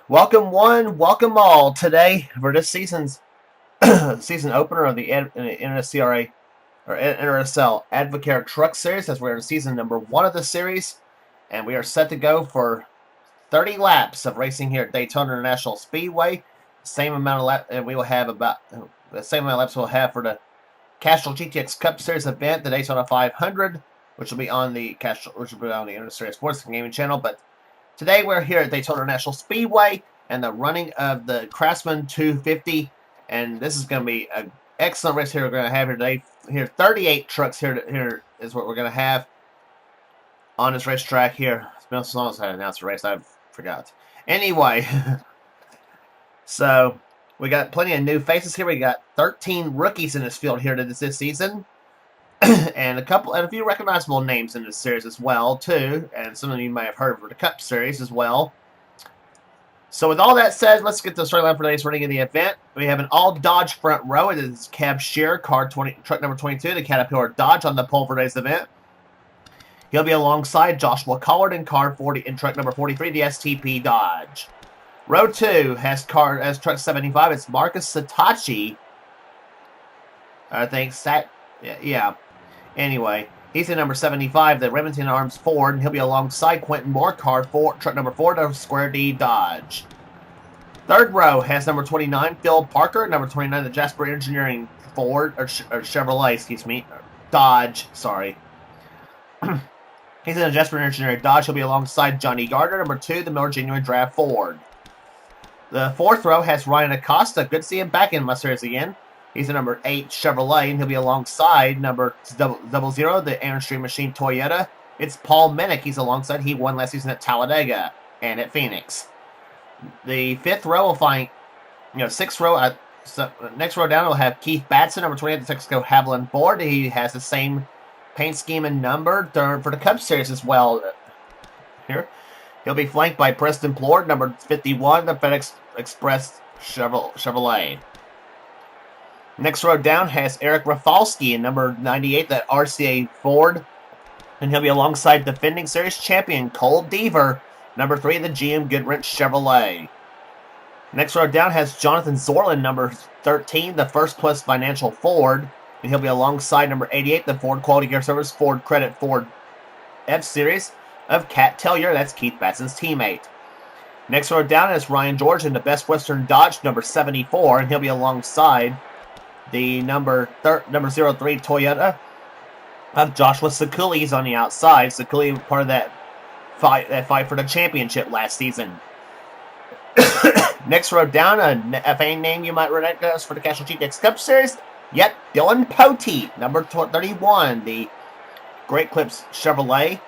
Welcome one, welcome all. Today for this season's season opener of the NRSCRA or NRSL Advocare Truck Series, as we're in season number 1 of the series, and we are set to go for 30 laps of racing here at Daytona International Speedway. Same amount of laps, and we will have about the same amount of laps we'll have for the Castrol GTX Cup Series event, the Daytona 500, which will be on the NRSL Sports Gaming channel. But today we're here at Daytona International Speedway and the running of the Craftsman 250, and this is going to be an excellent race here we're going to have here today. Here, 38 trucks here is what we're going to have on this racetrack here. It's been so long since I announced the race, I forgot. Anyway, so we got plenty of new faces here. We got 13 rookies in this field here this season. and a few recognizable names in this series as well, too. And some of you may have heard of the Cup Series as well. So with all that said, let's get the storyline for today's running of the event. We have an all-Dodge front row. It is Cab Shear, truck number 22, the Caterpillar Dodge on the pole for today's event. He'll be alongside Joshua Collard in truck number 43, the STP Dodge. Row 2 has truck 75. It's Marcus Satachi. I think yeah. Anyway, he's in number 75, the Remington Arms Ford, and he'll be alongside Quentin Morcar, truck number 4, the Square D Dodge. Third row has number 29, Phil Parker, number 29, the Jasper Engineering Chevrolet, Dodge, sorry. He's in the Jasper Engineering Dodge. He'll be alongside Johnny Gardner, number 2, the Miller Genuine Draft Ford. The fourth row has Ryan Acosta. Good to see him back in my series again. He's a number 8 Chevrolet, and he'll be alongside number 00, the Airstream Machine Toyota. It's Paul Minnick. He's alongside. He won last season at Talladega and at Phoenix. The fifth row will find, sixth row. Next row down, we'll have Keith Batson, number 28, the Texaco Haviland Ford. He has the same paint scheme and number for the Cup Series as well. Here, he'll be flanked by Preston Plord, number 51, the FedEx Express Chevrolet. Next row down has Eric Rafalski in number 98, that RCA Ford. And he'll be alongside defending series champion Cole Deaver, number 3, the GM Goodwrench Chevrolet. Next row down has Jonathan Zorlin, number 13, the First Plus Financial Ford. And he'll be alongside number 88, the Ford Quality Gear Service Ford Credit Ford F-Series of Cat Tellier. That's Keith Batson's teammate. Next row down is Ryan George in the Best Western Dodge, number 74. And he'll be alongside the number 03 Toyota of Joshua Sakuli. He's on the outside. Sakuli part of that fight for the championship last season. Next row down, a FA name you might recognize for the Castrol GTX Cup Series. Yet Dylan Poteet, number 31, the Great Clips Chevrolet.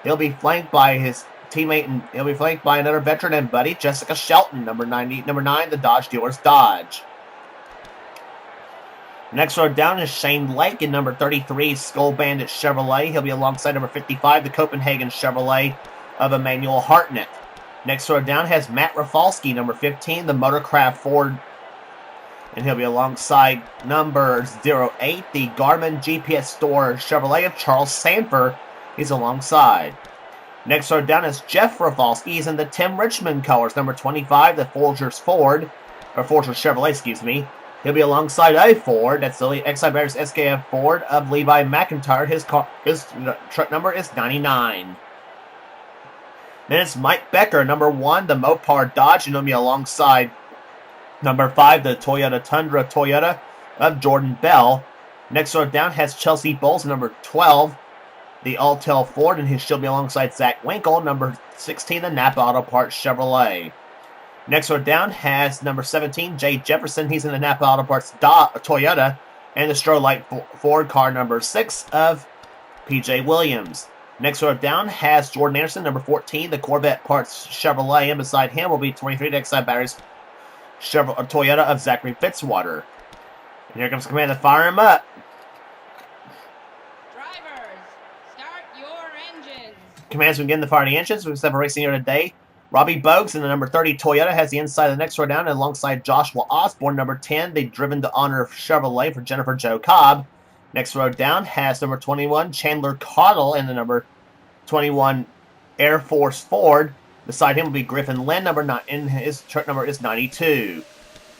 He'll be flanked by his teammate, and he'll be flanked by another veteran and buddy, Jessica Shelton, number 9, the Dodge Dealers Dodge. Next row down is Shane Lake in number 33, Skull Bandit Chevrolet. He'll be alongside number 55, the Copenhagen Chevrolet of Emmanuel Hartnett. Next row down has Matt Rafalski, number 15, the Motorcraft Ford. And he'll be alongside number 08, the Garmin GPS Store Chevrolet of Charles Sanford. He's alongside. Next row down is Jeff Rafalski. He's in the Tim Richmond colors, number 25, the Folgers Chevrolet, He'll be alongside a Ford. That's the Exide Bears SKF Ford of Levi McIntyre. His truck number is 99. Then it's Mike Becker, number 1, the Mopar Dodge, and he'll be alongside number 5, the Toyota Tundra Toyota of Jordan Bell. Next row down has Chelsea Bowles, number 12, the Altel Ford, and she'll be alongside Zach Winkle, number 16, the Napa Auto Parts Chevrolet. Next row down has number 17, Jay Jefferson. He's in the Napa Auto Parts Toyota, and the Strolight Ford car number 6 of PJ Williams. Next row down has Jordan Anderson, number 14, the Corvette Parts Chevrolet, and beside him will be 23, the Exide Batteries Toyota of Zachary Fitzwater. And here comes command to fire him up. Drivers, start your engines. Commands begin to fire the engines. We've have a racing here today. Robbie Bogues in the number 30 Toyota has the inside of the next row down, and alongside Joshua Osborne, number 10, the Driven to Honor Chevrolet for Jennifer Jo Cobb. Next row down has number 21, Chandler Caudle in the number 21 Air Force Ford. Beside him will be Griffin Lynn, number 9, and his truck number is 92.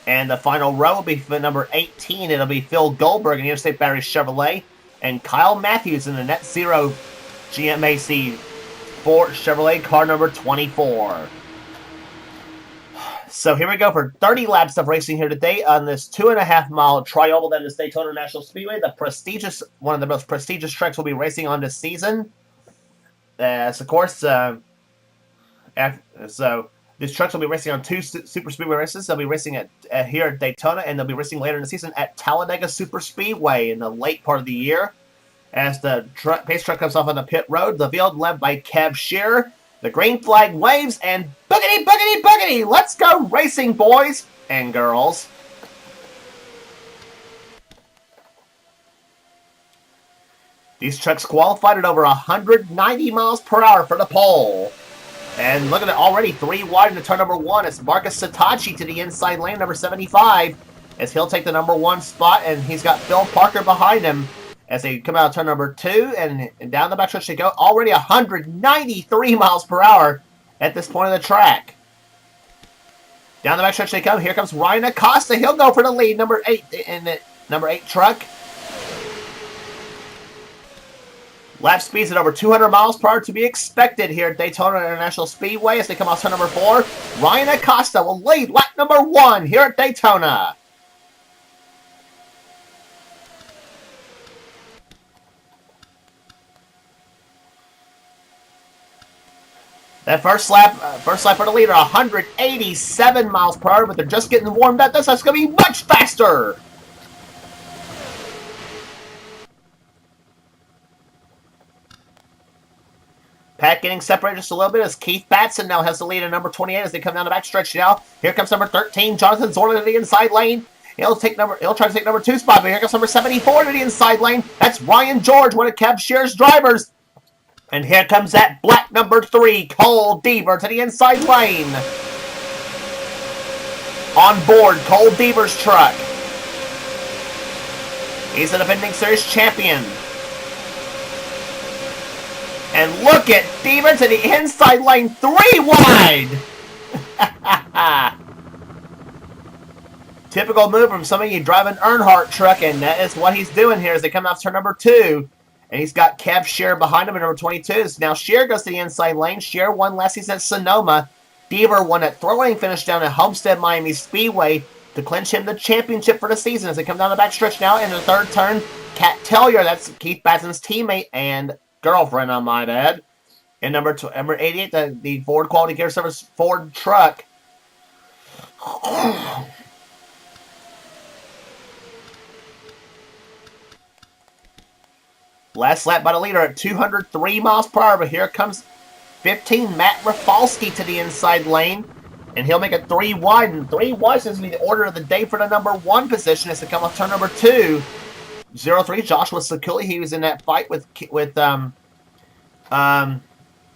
And the final row will be for number 18. It'll be Phil Goldberg in Interstate Battery Chevrolet, and Kyle Matthews in the Net Zero GMAC Ford Chevrolet car number 24. So here we go for 30 laps of racing here today on this 2.5-mile trioval that is Daytona National Speedway. One of the most prestigious tracks we'll be racing on this season. As of course, so these trucks will be racing on 2 super speedway races. They'll be racing at here at Daytona, and they'll be racing later in the season at Talladega Super Speedway in the late part of the year. As the pace truck comes off on the pit road, the field led by Kev Shearer. The green flag waves, and boogity, boogity, boogity! Let's go racing, boys and girls. These trucks qualified at over 190 miles per hour for the pole. And look at it, already 3 wide into turn number 1. It's Marcus Satachi to the inside lane, number 75, as he'll take the number 1 spot, and he's got Phil Parker behind him as they come out of turn number 2, and down the backstretch they go. Already 193 miles per hour at this point of the track. Down the backstretch they come. Here comes Ryan Acosta. He'll go for the lead, number 8 in the number 8 truck. Lap speeds at over 200 miles per hour to be expected here at Daytona International Speedway as they come off turn number 4. Ryan Acosta will lead lap number 1 here at Daytona. That first lap for the leader, 187 miles per hour, but they're just getting warmed up. This is going to be much faster. Pat getting separated just a little bit as Keith Batson now has the lead in number 28 as they come down the backstretch now. Here comes number 13, Jonathan Zorla to the inside lane. He'll try to take number 2 spot, but here comes number 74 to the inside lane. That's Ryan George, one of Kev Shearer's drivers. And here comes that black number 3, Cole Deaver, to the inside lane. On board, Cole Deaver's truck. He's the defending series champion. And look at Deaver to the inside lane, 3 wide. Typical move from somebody you drive an Earnhardt truck, and that is what he's doing here as they come out to turn number 2. And he's got Kev Shearer behind him at number 22. So now Shearer goes to the inside lane. Shearer won last season at Sonoma. Deaver won at throwing finish down at Homestead Miami Speedway to clinch him the championship for the season. As they come down the backstretch now in the 3rd turn, Kat Tellier, that's Keith Batson's teammate and girlfriend, I might add. And number 88, the Ford Quality Care Service Ford truck. Last lap by the leader at 203 miles per hour, but here comes 15, Matt Rafalski to the inside lane, and he'll make it 3 wide, and 3 wide seems to be the order of the day for the number 1 position as they come off turn number 2. 03, Joshua Sakuli, he was in that fight with Cole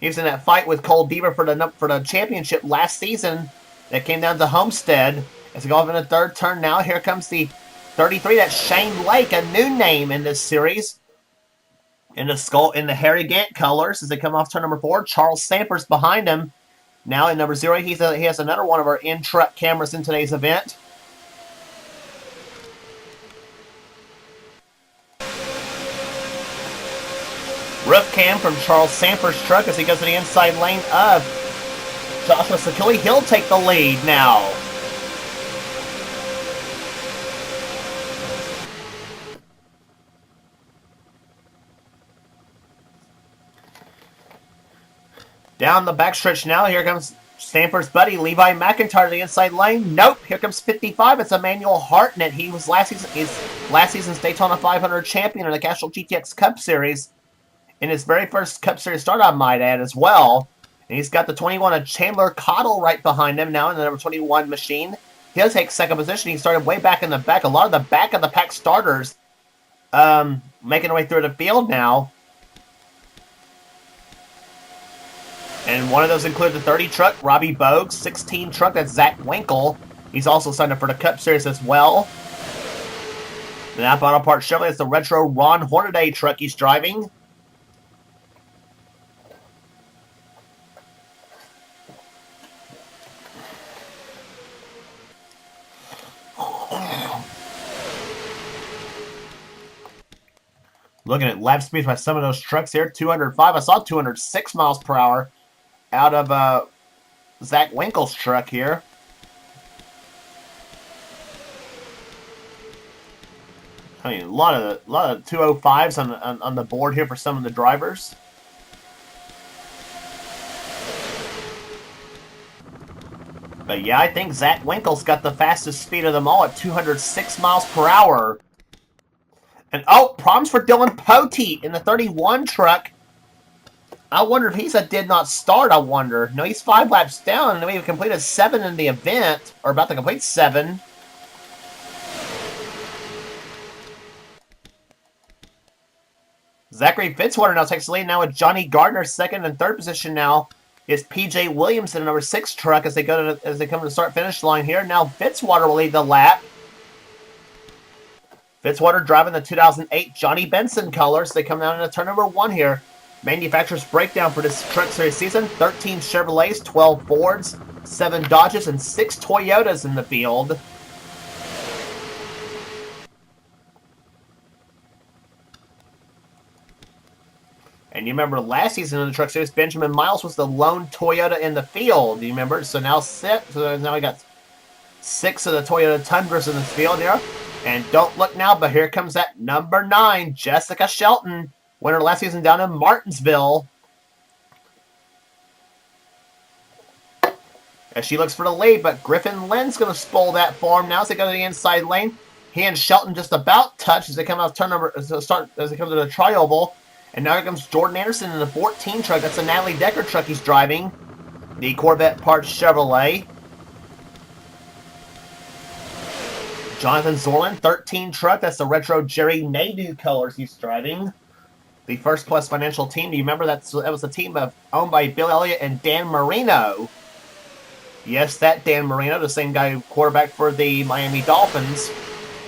Deaver for the championship last season. That came down to Homestead. As they go off in the 3rd turn now, here comes the 33, that's Shane Lake, a new name in this series. In the Harry Gant colors as they come off turn number 4. Charles Sampers behind him. Now in number 0, he has another one of our in-truck cameras in today's event. Roof cam from Charles Sampers' truck as he goes to the inside lane of Joshua Sakuli. He'll take the lead now. Down the backstretch now, here comes Stanford's buddy, Levi McIntyre, to the inside lane. Nope, here comes 55. It's Emmanuel Hartnett. He was last season's Daytona 500 champion in the Castrol GTX Cup Series. In his very first Cup Series start, I might add, as well. And he's got the 21 of Chandler Cottle right behind him now in the number 21 machine. He'll take 2nd position. He started way back in the back. A lot of the back of the pack starters making their way through the field now. And one of those included the 30 truck, Robbie Bogues, 16 truck, that's Zach Winkle. He's also signed up for the Cup Series as well. The Napa Auto Parts Chevrolet is the retro Ron Hornaday truck he's driving. Looking at lap speeds by some of those trucks here, 205. I saw 206 miles per hour out of Zach Winkle's truck here. I mean, a lot of 205s on the board here for some of the drivers. But yeah, I think Zach Winkle's got the fastest speed of them all at 206 miles per hour. And oh, problems for Dylan Poteet in the 31 truck. I wonder if he's a did not start, I wonder. No, he's 5 laps down, and we've completed 7 in the event, or about to complete 7. Zachary Fitzwater now takes the lead now with Johnny Gardner second and third position now. Is PJ Williams in the number 6 truck as they come to the start-finish line here. Now Fitzwater will lead the lap. Fitzwater driving the 2008 Johnny Benson colors. They come down into turn number 1 here. Manufacturer's breakdown for this Truck Series season. 13 Chevrolets, 12 Fords, 7 Dodges, and 6 Toyotas in the field. And you remember last season in the Truck Series, Benjamin Miles was the lone Toyota in the field. You remember? So now we got 6 of the Toyota Tundras in this field here. And don't look now, but here comes that number 9, Jessica Shelton, winner last season down in Martinsville. As she looks for the lead, but Griffin Lynn's going to spoil that for him now as they go to the inside lane. He and Shelton just about touch as they come out as they come to the tri-oval. And now here comes Jordan Anderson in the 14 truck. That's a Natalie Decker truck he's driving. The Corvette Parts Chevrolet. Jonathan Zorlin, 13 truck. That's the retro Jerry Nadeau colors he's driving. The First Plus Financial team. Do you remember that was a team owned by Bill Elliott and Dan Marino? Yes, that Dan Marino, the same guy who quarterbacked for the Miami Dolphins.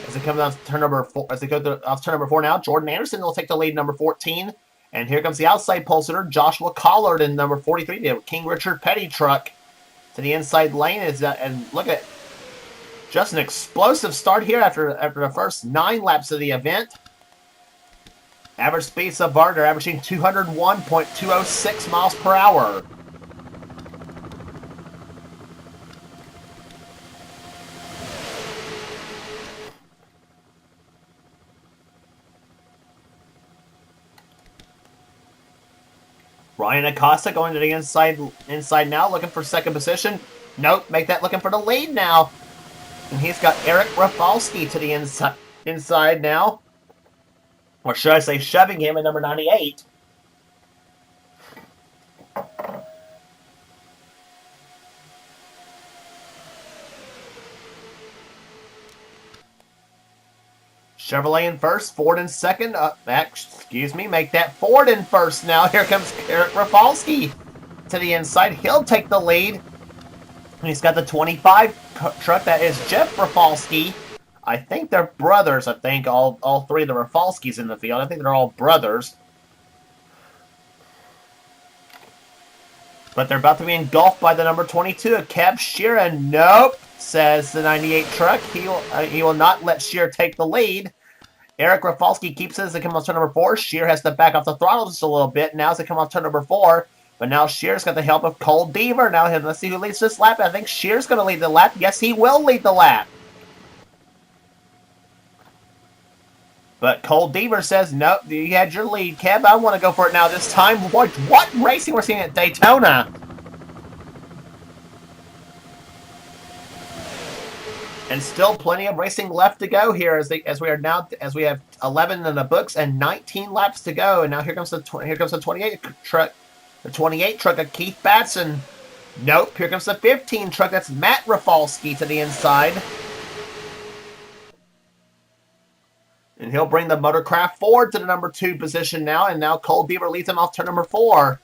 As it comes out to turn number 4, as they go off turn number 4 now, Jordan Anderson will take the lead, number 14. And here comes the outside pole sitter, Joshua Collard in number 43, the King Richard Petty truck to the inside lane. And look at just an explosive start here after the first 9 laps of the event. Average speed so far, they're averaging 201.206 miles per hour. Ryan Acosta going to the inside now, looking for second position. Nope, make that looking for the lead now. And he's got Eric Rafalski to the inside now. Or should I say shoving him at number 98. Chevrolet in first, Ford in second. Make that Ford in first now. Here comes Eric Rafalski to the inside. He'll take the lead. And he's got the 25 truck. That is Jeff Rafalski. I think they're brothers. I think all 3 of the Rafalskis in the field. I think they're all brothers. But they're about to be engulfed by the number 22, Kev Sheeran. Nope, says the 98 truck. He will not let Shear take the lead. Eric Rafalski keeps it as they come off turn number 4. Shear has to back off the throttle just a little bit now as they come off turn number 4. But now Shear's got the help of Cole Deaver. Now let's see who leads this lap. I think Shear's going to lead the lap. Yes, he will lead the lap. But Cole Deaver says, nope, you had your lead, Kev. I want to go for it now this time. What racing we're seeing at Daytona. And still plenty of racing left to go here as we have 11 in the books and 19 laps to go. And now here comes the 28 truck. The 28 truck of Keith Batson. Nope, here comes the 15 truck. That's Matt Rafalski to the inside. And he'll bring the Motorcraft Ford to the number 2 position now. And now Cole Deaver leads him off turn number 4.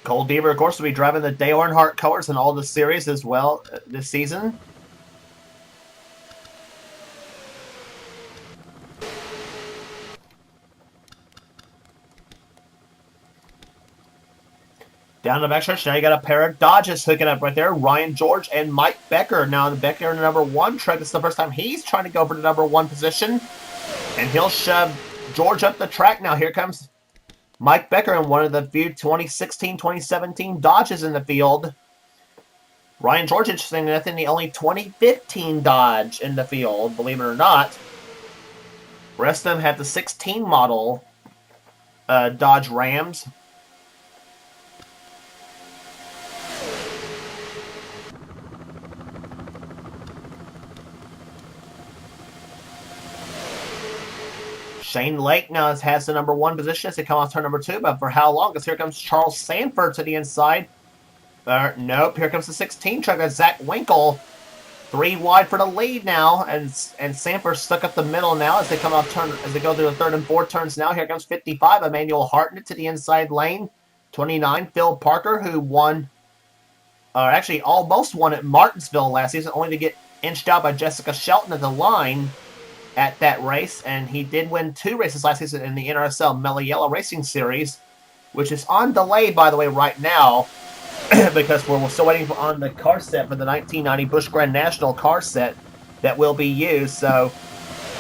Cole Deaver, of course, will be driving the Dale Earnhardt colors in all the series as well this season. Down the backstretch, now you got a pair of Dodges hooking up right there. Ryan George and Mike Becker. Now the Becker in the number 1 truck. This is the first time he's trying to go for the number 1 position. And he'll shove George up the track. Now here comes Mike Becker in one of the few 2016, 2017 Dodges in the field. Ryan George, interesting enough, in the only 2015 Dodge in the field, believe it or not. The rest of them have the 16 model Dodge Rams. Shane Lake now has the number 1 position as they come off turn number 2, but for how long? Because here comes Charles Sanford to the inside. Nope, here comes the 16 truck. That's Zach Winkle. 3 wide for the lead now, and Sanford stuck up the middle now as they come off turn as they go through the 3rd and 4th turns now. Here comes 55, Emmanuel Hartnett to the inside lane. 29, Phil Parker, who won, actually almost won at Martinsville last season, only to get inched out by Jessica Shelton at the line at that race, and he did win 2 races last season in the NRSL Mellow Yellow Racing Series, which is on delay, by the way, right now, because we're still waiting on the car set for the 1990 Busch Grand National car set that will be used. So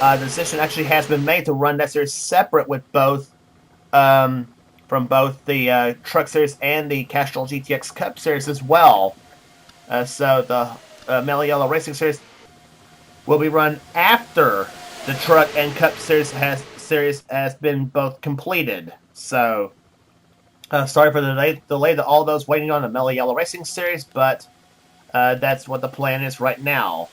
the decision actually has been made to run that series separate with both, from both the Truck Series and the Castrol GTX Cup Series as well. So the Mellow Yellow Racing Series will be run after the Truck and Cup Series has been both completed. So, sorry for the delay to all those waiting on the Mellow Yellow Racing Series, but that's what the plan is right now.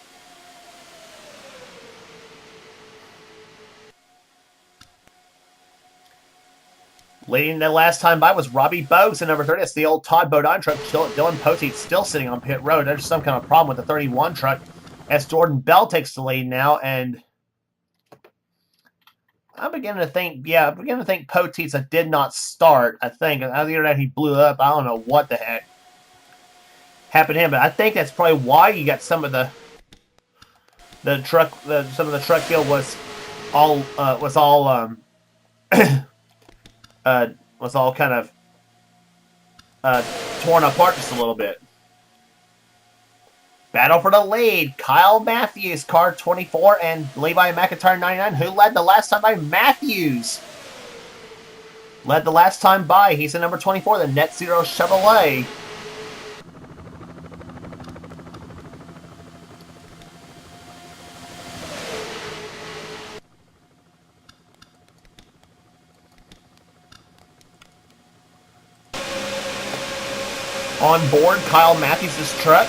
Leading the last time by was Robbie Bogues in number 30. That's the old Todd Bodine truck. Dylan Poteet still sitting on pit road. There's some kind of problem with the 31 truck as Jordan Bell takes the lead now, and I'm beginning to think Poteet's did not start, I think. On the internet, he blew up. I don't know what the heck happened to him, but I think that's probably why you got some of the truck field was all kind of torn apart just a little bit. Battle for the lead. Kyle Matthews, car 24, and Levi McIntyre 99, who led the last time by. Matthews led the last time by. He's in number 24, the Net Zero Chevrolet. On board Kyle Matthews' truck.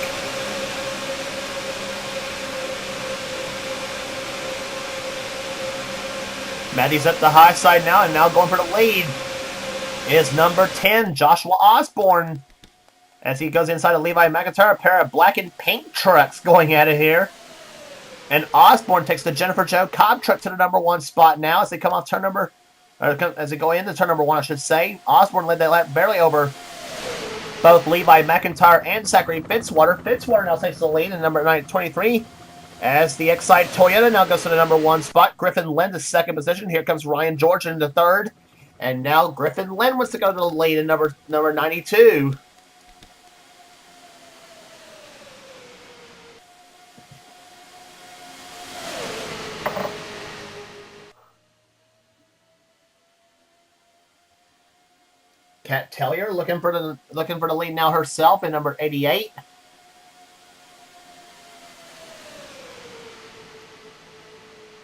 Matthews up the high side now, and now going for the lead is number 10, Joshua Osborne. As he goes inside of Levi McIntyre, a pair of black and pink trucks going at it here. And Osborne takes the Jennifer Jo Cobb truck to the number 1 spot now as they come off turn number, as they go into turn number 1, I should say. Osborne led that lap barely over both Levi McIntyre and Zachary Fitzwater. Fitzwater now takes the lead in number 23. As the Excite Toyota now goes to the number 1 spot. Griffin Lynn to 2nd position. Here comes Ryan George in the 3rd. And now Griffin Lynn wants to go to the lead in number 92. Kat Tellier looking for the lead now herself in number 88.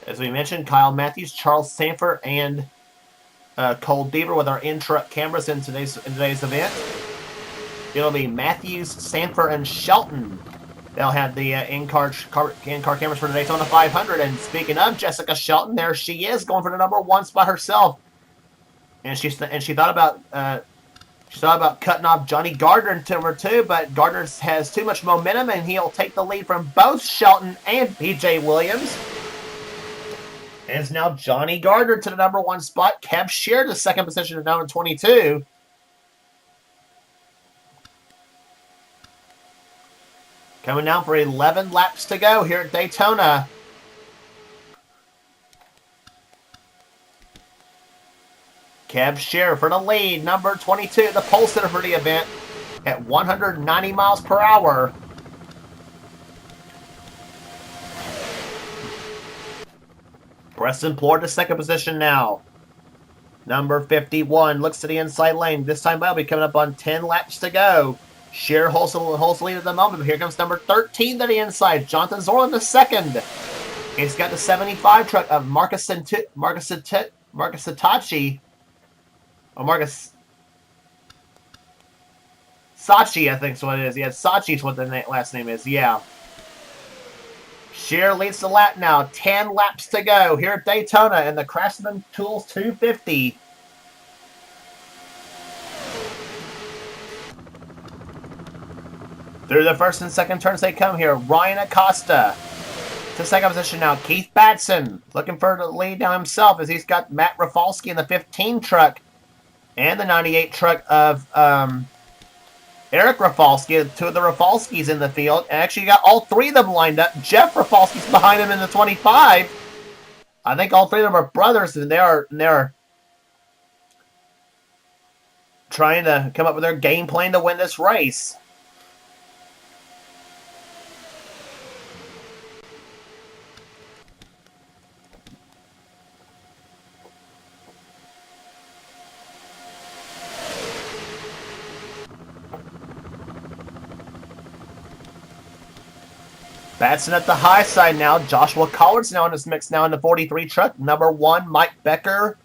As we mentioned, Kyle Matthews, Charles Sanford, and Cole Deaver with our in-truck cameras in today's event. It'll be Matthews, Sanford, and Shelton. They'll have the in-car cameras for the Daytona 500. And speaking of Jessica Shelton, there she is going for the number 1 spot herself. And she thought about cutting off Johnny Gardner in number 2, but Gardner has too much momentum, and he'll take the lead from both Shelton and P.J. Williams. And it's now Johnny Gardner to the number 1 spot. Kev Shear to 2nd position at number 22. Coming down for 11 laps to go here at Daytona. Kev Shear for the lead, number 22, the pole sitter for the event. at 190 miles per hour. Preston Plord to second position now. Number 51 looks to the inside lane. This time will be coming up on 10 laps to go. Sheer holds the lead at the moment, but here comes number 13 to the inside. Jonathan Zorlin to second. He's got the 75 truck of Marcus Sitachi. Or Marcus Sachi, I think is what it is. Yeah, Sachi is what the last name is. Yeah. Sheer leads the lap now. 10 laps to go here at Daytona in the Craftsman Tools 250. Through the first and second turns they come here. Ryan Acosta to second position now. Keith Batson looking for the lead now himself as he's got Matt Rafalski in the 15 truck and the 98 truck of Eric Rafalski, two of the Rafalskis in the field. And actually, you got all three of them lined up. Jeff Rafalski's behind him in the 25. I think all three of them are brothers, and they're trying to come up with their game plan to win this race. Batson at the high side now. Joshua Collard's now in this mix now in the 43 truck. Number 1, Mike Becker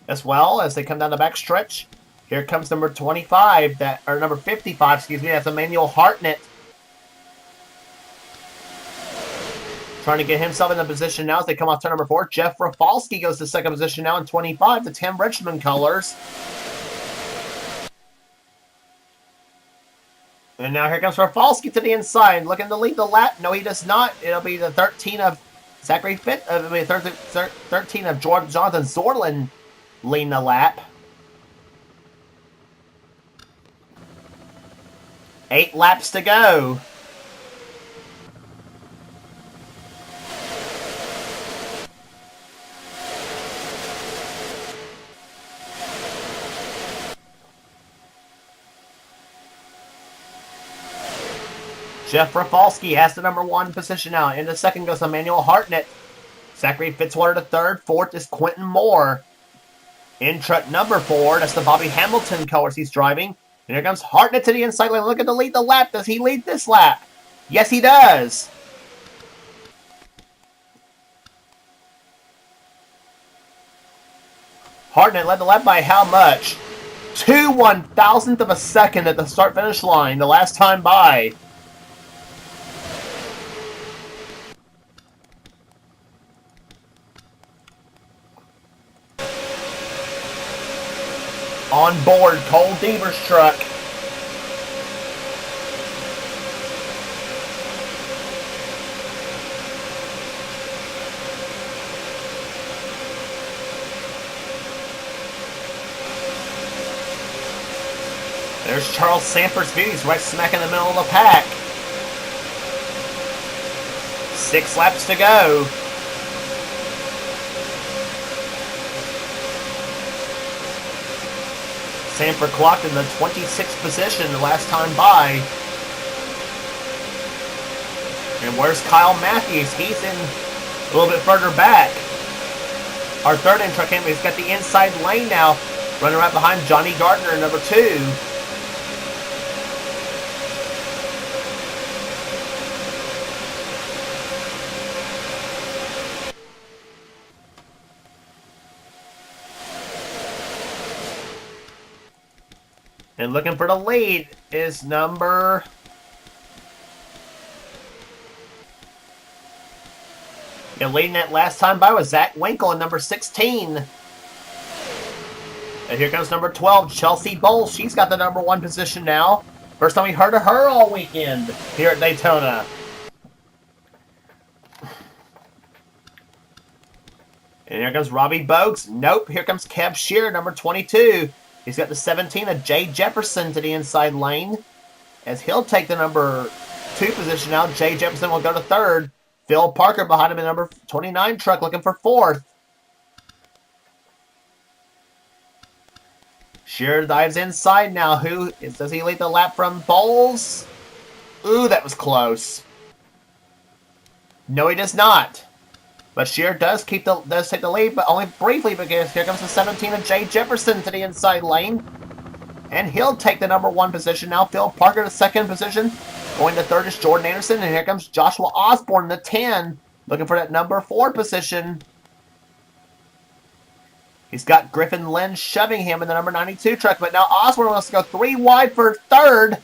as well as they come down the back stretch. Here comes number 25, or number 55, excuse me. That's Emmanuel Hartnett. Trying to get himself in the position now as they come off turn number 4. Jeff Rafalski goes to second position now in 25, the Tim Richmond colors. And now here comes Rafalski to the inside, looking to lead the lap. No, he does not. It'll be the 13 of Zachary Fitt. It'll be the 13 of Jonathan Zorlin leading the lap. 8 laps to go. Jeff Rafalski has the number 1 position now. In the second goes Emmanuel Hartnett. Zachary Fitzwater to third. Fourth is Quentin Moore. In truck number 4, that's the Bobby Hamilton colors he's driving. And here comes Hartnett to the inside lane, looking to lead the lap. Does he lead this lap? Yes, he does. Hartnett led the lap by how much? 2/1000th of a second at the start-finish line the last time by. On board, Cole Deaver's truck. There's Charles Sanford's view. He's right smack in the middle of the pack. 6 laps to go. Sanford clocked in the 26th position the last time by. And where's Kyle Matthews? He's in a little bit further back. Our third in truck, he's got the inside lane now, running right behind Johnny Gardner, number 2. And looking for the lead is number... Yeah, leading that last time by was Zach Winkle in number 16. And here comes number 12, Chelsea Bowles. She's got the number 1 position now. First time we heard of her all weekend here at Daytona. And here comes Robbie Bogues. Nope, here comes Kev Shear, number 22. He's got the 17 of Jay Jefferson to the inside lane. As he'll take the number 2 position now. Jay Jefferson will go to third. Phil Parker behind him in number 29 truck looking for 4th. Shearer dives inside now. Does he lead the lap from Bowles? Ooh, that was close. No, he does not. But Shearer does take the lead, but only briefly, because here comes the 17 of Jay Jefferson to the inside lane. And he'll take the number 1 position now. Phil Parker to 2nd position. Going to 3rd is Jordan Anderson. And here comes Joshua Osborne, the 10, looking for that number 4 position. He's got Griffin Lynn shoving him in the number 92 truck. But now Osborne wants to go 3 wide for 3rd.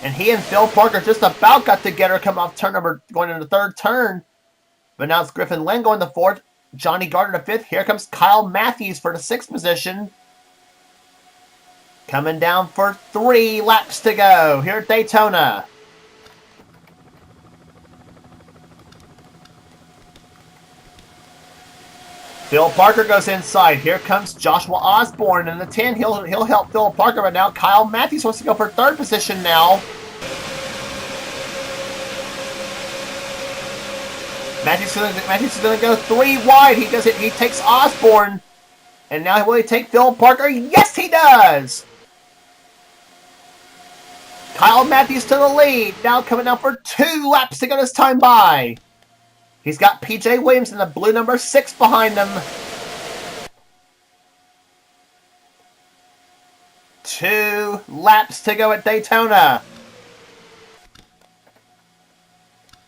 And he and Phil Parker just about got together coming off going into the 3rd turn. But now it's Griffin Lynn going to 4th. Johnny Gardner to 5th. Here comes Kyle Matthews for the 6th position. Coming down for 3 laps to go here at Daytona. Phil Parker goes inside. Here comes Joshua Osborne in the 10. He'll help Phil Parker, but now Kyle Matthews wants to go for 3rd position now. Matthews is going to go 3 wide. He does it. He takes Osborne. And now will he take Phil Parker? Yes, he does! Kyle Matthews to the lead. Now coming down for 2 laps to go this time by. He's got P.J. Williams in the blue number 6 behind him. 2 laps to go at Daytona.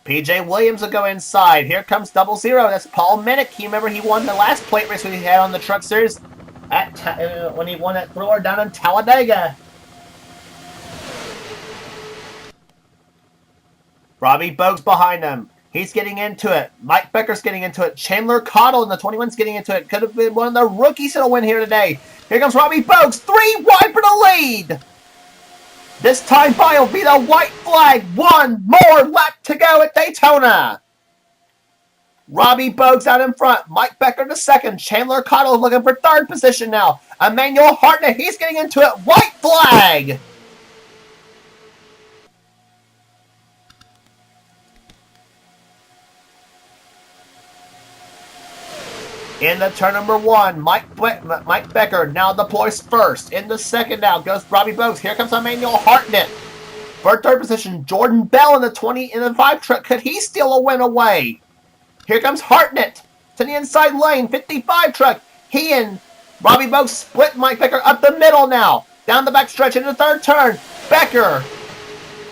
P.J. Williams will go inside. Here comes 00. That's Paul Minnick. You remember he won the last plate race we had on the Truck Series when he won that thriller down in Talladega. Robbie Bogues behind him. He's getting into it. Mike Becker's getting into it. Chandler Cottle in the 21's getting into it. Could have been one of the rookies that'll win here today. Here comes Robbie Bogues. 3 wide for the lead. This time by will be the white flag. 1 more lap to go at Daytona. Robbie Bogues out in front. Mike Becker to 2nd. Chandler Cottle looking for 3rd position now. Emmanuel Hartnett, he's getting into it. White flag. Into turn number 1, Mike Becker now deploys 1st. Into 2nd now goes Robbie Bogues. Here comes Emmanuel Hartnett. For 3rd position, Jordan Bell in the 5 truck. Could he steal a win away? Here comes Hartnett to the inside lane, 55 truck. He and Robbie Bogues split Mike Becker up the middle now. Down the back stretch into the 3rd turn. Becker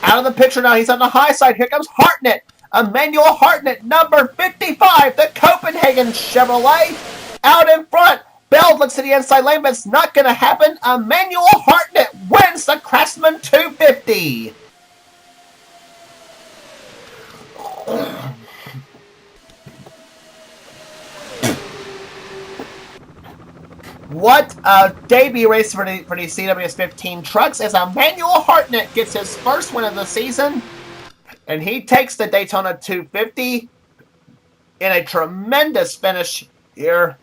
out of the picture now. He's on the high side. Here comes Hartnett. Emmanuel Hartnett, number 55, the Copenhagen Chevrolet, out in front. Bell looks to the inside lane, but it's not going to happen. Emmanuel Hartnett wins the Craftsman 250. What a debut race for the CWS 15 trucks as Emmanuel Hartnett gets his 1st win of the season. And he takes the Daytona 250 in a tremendous finish here.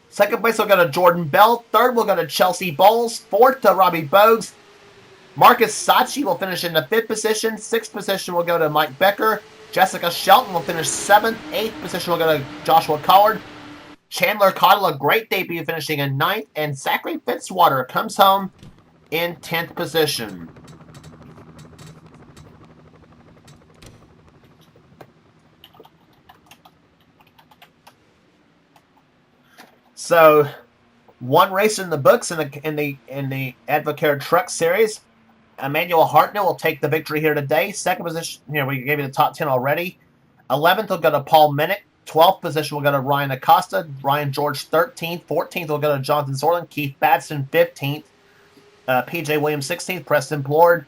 2nd place will go to Jordan Bell. 3rd will go to Chelsea Bowles. 4th to Robbie Bogues. Marcus Sachi will finish in the 5th position. 6th position will go to Mike Becker. Jessica Shelton will finish 7th. 8th position will go to Joshua Collard. Chandler Cottle, a great debut, finishing in 9th. And Zachary Fitzwater comes home in 10th position. So, 1 race in the books in the Advocare Truck Series. Emmanuel Hartnett will take the victory here today. 2nd position, here we gave you the top 10 already. 11th will go to Paul Minnick. 12th position will go to Ryan Acosta. Ryan George 13th. 14th will go to Jonathan Zorlin. Keith Batson 15th. P.J. Williams 16th. Preston Blord.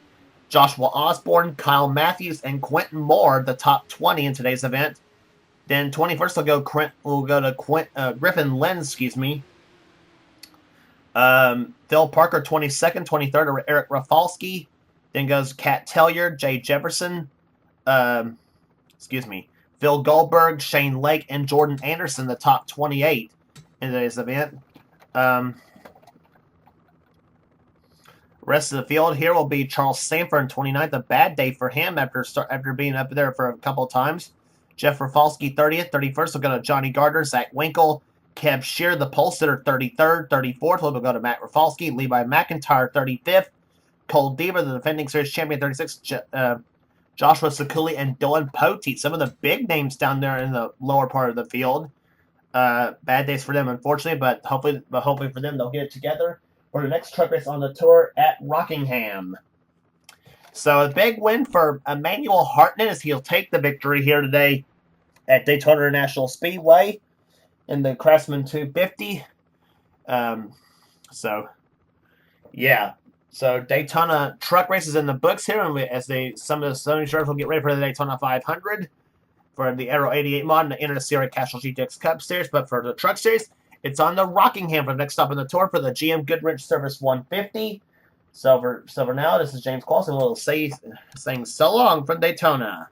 Joshua Osborne. Kyle Matthews. And Quentin Moore, the top 20 in today's event. Then 21st will go to Griffin Lynn, excuse me. Phil Parker 22nd, 23rd Eric Rafalski. Then goes Kat Tellier, Jay Jefferson, Phil Goldberg, Shane Lake, and Jordan Anderson, the top 28 in today's event. Rest of the field here will be Charles Sanford in 29th, a bad day for him after being up there for a couple of times. Jeff Rafalski 30th, 31st will go to Johnny Gardner, Zach Winkle, Kev Shear, the pole sitter, 33rd. 34th will go to Matt Rafalski. Levi McIntyre, 35th. Cole Deaver, the defending series champion, 36th. Joshua Sakuli and Dylan Poteet. Some of the big names down there in the lower part of the field. Bad days for them, unfortunately, but hopefully for them, they'll get it together for the next truck race on the tour at Rockingham. So a big win for Emmanuel Hartnett as he'll take the victory here today at Daytona International Speedway in the Craftsman 250. So Daytona truck races in the books here, and some of the Sony drivers will get ready for the Daytona 500 for the Aero 88 mod and the Inter Series Casual GTX Cup Series. But for the truck series, it's on the Rockingham for the next stop on the tour for the GM Goodrich Service 150. So for now, this is James Clausen. We'll saying so long from Daytona.